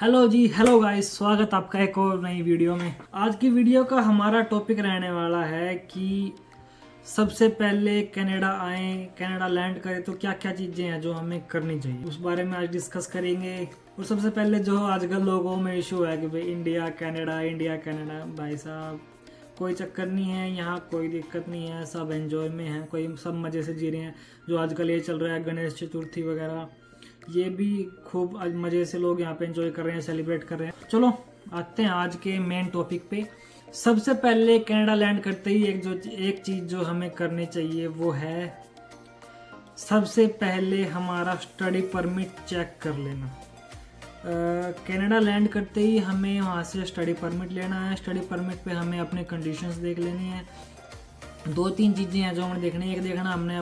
Hello जी, hello guys, स्वागत आपका एक और नई वीडियो में। आज की वीडियो का हमारा टॉपिक रहने वाला है कि सबसे पहले कनाडा आए, कनाडा लैंड करें तो क्या क्या चीज़ें हैं जो हमें करनी चाहिए, उस बारे में आज डिस्कस करेंगे। और सबसे पहले जो आजकल लोगों में इशू है कि भाई इंडिया कनाडा, इंडिया कनाडा, भाई साहब कोई चक्कर नहीं है, यहाँ कोई दिक्कत नहीं है, सब एंजॉय में हैं, कोई सब मज़े से जी रहे हैं। जो आजकल ये चल रहा है गणेश चतुर्थी वगैरह, ये भी खूब मज़े से लोग यहाँ पे एंजॉय कर रहे हैं, सेलिब्रेट कर रहे हैं। चलो आते हैं आज के मेन टॉपिक पे। सबसे पहले कनाडा लैंड करते ही एक चीज़ जो हमें करनी चाहिए वो है, सबसे पहले हमारा स्टडी परमिट चेक कर लेना। कनाडा लैंड करते ही हमें वहाँ से स्टडी परमिट लेना है। स्टडी परमिट पे हमें अपने कंडीशंस देख लेनी है। दो तीन चीज़ें हैं जो हमें देखनी है। एक देखना हमने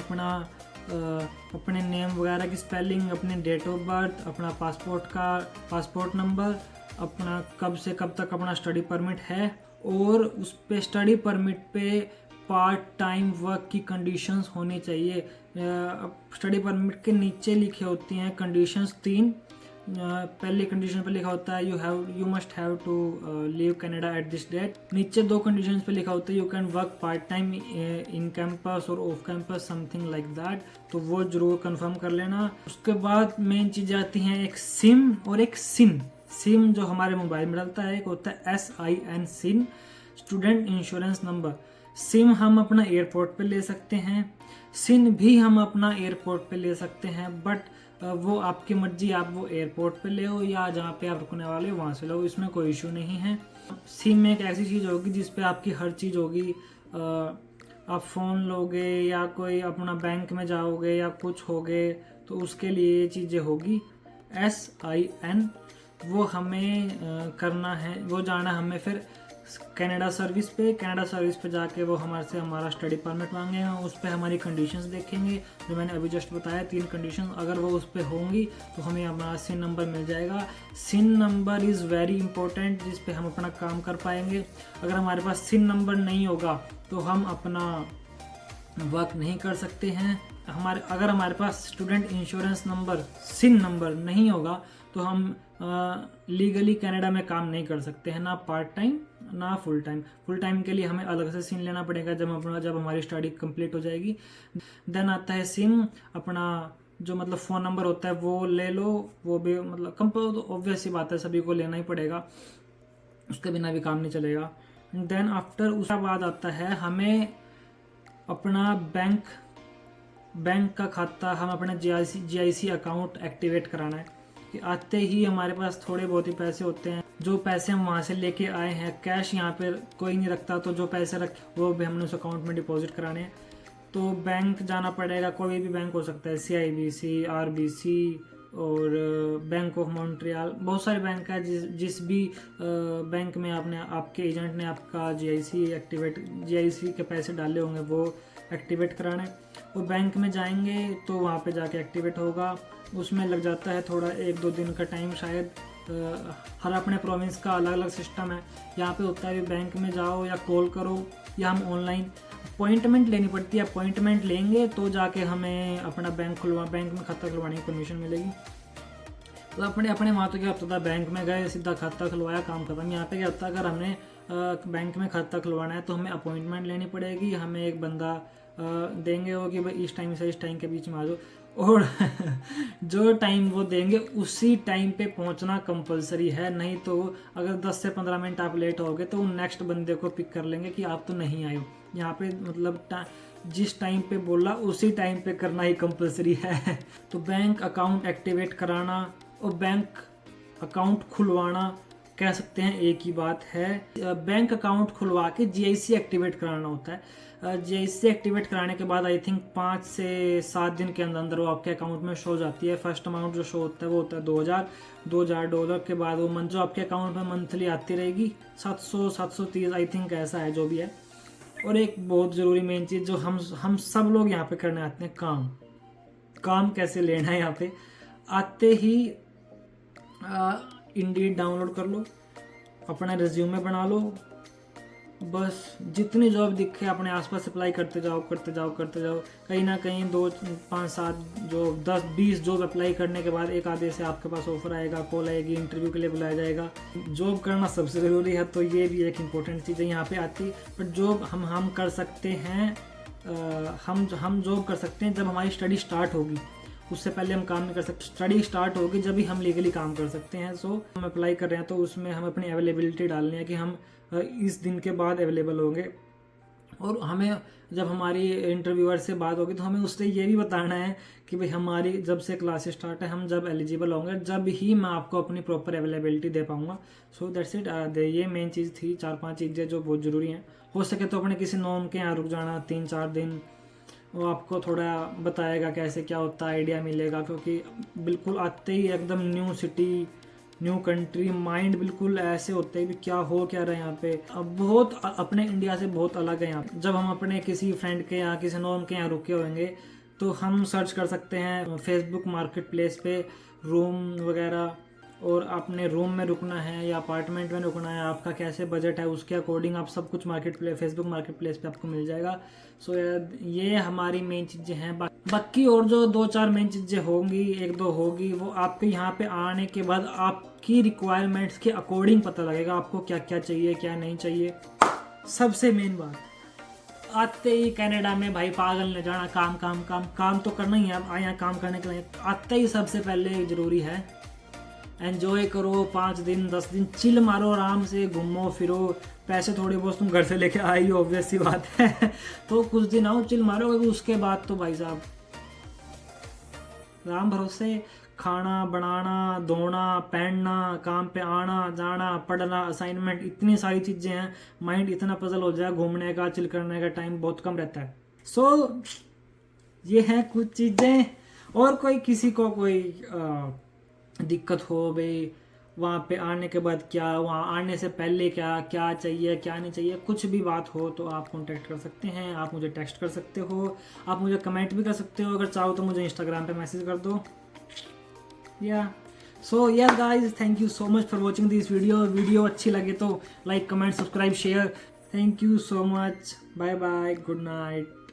अपने नेम वगैरह की स्पेलिंग, अपने डेट ऑफ बर्थ, अपना पासपोर्ट नंबर, अपना कब से कब तक अपना स्टडी परमिट है, और उस पे स्टडी परमिट पे पार्ट टाइम वर्क की कंडीशंस होनी चाहिए। स्टडी परमिट के नीचे लिखे होती हैं कंडीशंस तीन। पहली कंडीशन पे लिखा होता है you must have to leave Canada at this date. नीचे दो कंडीशंस पे लिखा होता है you can work part time in campus और off campus, something like that. तो वो जरूर कंफर्म कर लेना। उसके बाद मेन चीज़ आती हैं एक सिम और एक सिन। सिम जो हमारे मोबाइल में डलता है, एक होता है SIN सिन, स्टूडेंट इंश्योरेंस नंबर। सिम हम अपना एयरपोर्ट पे ले सकते हैं, सिन भी हम अपना एयरपोर्ट पे ले सकते हैं, बट वो आपकी मर्जी, आप वो एयरपोर्ट पे ले हो या जहाँ पे आप रुकने वाले हो वहाँ से लो, इसमें कोई इशू नहीं है। सिम एक ऐसी चीज़ होगी जिस पे आपकी हर चीज़ होगी। आप फ़ोन लोगे या कोई अपना बैंक में जाओगे या कुछ होगे तो उसके लिए ये चीज़ें होगी। SIN वो हमें करना है, वो जाना हमें फिर कनाडा सर्विस पे जाके वो हमारे से हमारा स्टडी परमिट मांगेगा। उस पर हमारी कंडीशंस देखेंगे जो मैंने अभी जस्ट बताया, तीन कंडीशन। अगर वो उस पर होंगी तो हमें हमारा सिन नंबर मिल जाएगा। सिन नंबर इज़ वेरी इंपॉर्टेंट, जिस पे हम अपना काम कर पाएंगे। अगर हमारे पास सिन नंबर नहीं होगा तो हम अपना वर्क नहीं कर सकते हैं। अगर हमारे पास स्टूडेंट इंश्योरेंस नंबर, सिन नंबर नहीं होगा तो हम लीगली कनाडा में काम नहीं कर सकते हैं, ना पार्ट टाइम ना फुल टाइम। फुल टाइम के लिए हमें अलग से सिन लेना पड़ेगा जब हमारी स्टडी कंप्लीट हो जाएगी। देन आता है सिम, अपना जो मतलब फ़ोन नंबर होता है वो ले लो। वो भी मतलब ऑब्वियस सी बात है, सभी को लेना ही पड़ेगा, उसके बिना भी काम नहीं चलेगा। देन आफ्टर उसके बाद आता है हमें अपना बैंक का खाता, हम अपना GIC अकाउंट एक्टिवेट कराना है। कि आते ही हमारे पास थोड़े बहुत ही पैसे होते हैं, जो पैसे हम वहाँ से लेके आए हैं, कैश यहाँ पे कोई नहीं रखता, तो जो पैसे रख वो भी हमने उस अकाउंट में डिपॉजिट कराने हैं। तो बैंक जाना पड़ेगा, कोई भी बैंक हो सकता है, CIBC, RBC और बैंक ऑफ मॉन्ट्रियल। बहुत सारे बैंक है, जिस भी बैंक में आपके एजेंट ने आपका GIC के पैसे डाले होंगे वो एक्टिवेट कराने। वो बैंक में जाएंगे तो वहाँ पे जाके एक्टिवेट होगा। उसमें लग जाता है थोड़ा 1-2 दिन का टाइम शायद। हर अपने प्रोविंस का अलग अलग सिस्टम है। यहाँ पे होता है बैंक में जाओ या कॉल करो, या हम ऑनलाइन अपॉइंटमेंट लेनी पड़ती है। अपॉइंटमेंट लेंगे तो जाके हमें अपना बैंक में खाता खुलवाने की परमिशन मिलेगी। तो अपने वहाँ तो क्या होता था, बैंक में गए, सीधा खाता खुलवाया, काम खत्म। यहाँ पे क्या होता है, अगर हमने बैंक में खाता खुलवाना है तो हमें अपॉइंटमेंट लेनी पड़ेगी। हमें एक बंदा देंगे वो कि भाई इस टाइम से इस टाइम के बीच में आ जाओ, और जो टाइम वो देंगे उसी टाइम पे पहुंचना कंपलसरी है। नहीं तो अगर 10 से 15 मिनट आप लेट होगे तो नेक्स्ट बंदे को पिक कर लेंगे कि आप तो नहीं आए हो। यहाँ पे मतलब जिस टाइम पे बोला उसी टाइम पे करना ही कंपलसरी है। तो बैंक अकाउंट एक्टिवेट कराना और बैंक अकाउंट खुलवाना कह सकते हैं एक ही बात है। बैंक अकाउंट खुलवा के GIC एक्टिवेट कराना होता है। GIC एक्टिवेट कराने के बाद आई थिंक 5 से 7 दिन के अंदर वो आपके अकाउंट में शो जाती है। फर्स्ट अमाउंट जो शो होता है वो होता है $2000 के बाद वो जो आपके अकाउंट में मंथली आती रहेगी 730 आई थिंक, ऐसा है जो भी है। और एक बहुत ज़रूरी मेन चीज़ जो हम सब लोग यहाँ पे करने आते हैं, काम कैसे लेना है। यहाँ पे आते ही इंडीड डाउनलोड कर लो, अपना रिज्यूमे बना लो, बस जितनी जॉब दिखे अपने आसपास अप्लाई करते जाओ कहीं ना कहीं 2 5 7 जॉब 10 20 जॉब अप्लाई करने के बाद एक आधे से आपके पास ऑफर आएगा, कॉल आएगी, इंटरव्यू के लिए बुलाया जाएगा। जॉब करना सबसे ज़रूरी है, तो ये भी एक इम्पोर्टेंट चीज़ है यहाँ पे आती। बट जॉब हम कर सकते हैं, हम जॉब कर सकते हैं जब हमारी स्टडी स्टार्ट होगी, उससे पहले हम काम नहीं कर सकते। स्टडी स्टार्ट होगी जब भी हम लीगली काम कर सकते हैं। सो हम अप्लाई कर रहे हैं तो उसमें हम अपनी अवेलेबिलिटी डालनी है कि हम इस दिन के बाद अवेलेबल होंगे। और हमें जब हमारी इंटरव्यूअर से बात होगी तो हमें उससे ये भी बताना है कि भाई हमारी जब से क्लासेस स्टार्ट है, हम जब एलिजिबल होंगे जब ही मैं आपको अपनी प्रॉपर अवेलेबिलिटी दे पाऊंगा। So that's it. ये मेन चीज़ थी, 4-5 चीज़ें जो बहुत ज़रूरी हैं। हो सके तो अपने किसी नॉन के यहाँ रुक जाना 3-4 दिन, वो आपको थोड़ा बताएगा कैसे क्या होता है, आइडिया मिलेगा। क्योंकि बिल्कुल आते ही एकदम new city, new country, mind बिल्कुल ऐसे होते हैं कि क्या हो क्या रहा है यहाँ पे। अब बहुत अपने इंडिया से बहुत अलग है यहाँ पे। जब हम अपने किसी फ्रेंड के यहाँ, किसी नॉन के यहाँ रुके होंगे तो हम सर्च कर सकते हैं फेसबुक मार्केट प्लेस पे रूम वगैरह, और अपने रूम में रुकना है या अपार्टमेंट में रुकना है, आपका कैसे बजट है, उसके अकॉर्डिंग आप सब कुछ फेसबुक मार्केट प्लेस पे आपको मिल जाएगा। सो ये हमारी मेन चीज़ें हैं। बाकी और जो 2-4 मेन चीज़ें होंगी, 1-2 होगी, वो आपके यहाँ पे आने के बाद आपकी रिक्वायरमेंट्स के अकॉर्डिंग पता लगेगा आपको क्या क्या चाहिए क्या नहीं चाहिए। सबसे मेन बात, आते ही कनाडा में भाई पागल न जाना, काम काम काम काम तो करना ही है। आप यहाँ काम करने के लिए आते ही सबसे पहले ज़रूरी है एंजॉय करो। 5 दिन 10 दिन चिल मारो, आराम से घूमो फिरो। पैसे थोड़े बहुत तुम घर से लेके आई हो, ऑब्वियस सी बात है तो कुछ दिन आओ चिल मारो। उसके बाद तो भाई साहब राम भरोसे, खाना बनाना, धोना, पहनना, काम पे आना जाना, पढ़ना, असाइनमेंट, इतनी सारी चीज़ें हैं। माइंड इतना पजल हो जाए, घूमने का चिल करने का टाइम बहुत कम रहता है। सो ये है कुछ चीज़ें। और कोई किसी को कोई दिक्कत हो भाई वहाँ पे आने के बाद क्या, वहाँ आने से पहले क्या क्या चाहिए क्या नहीं चाहिए, कुछ भी बात हो तो आप कांटेक्ट कर सकते हैं। आप मुझे टेक्स्ट कर सकते हो, आप मुझे कमेंट भी कर सकते हो, अगर चाहो तो मुझे इंस्टाग्राम पे मैसेज कर दो। या so yes guys, thank you so much for watching this video अच्छी लगे तो like comment subscribe share. Thank you so much, bye bye, good night.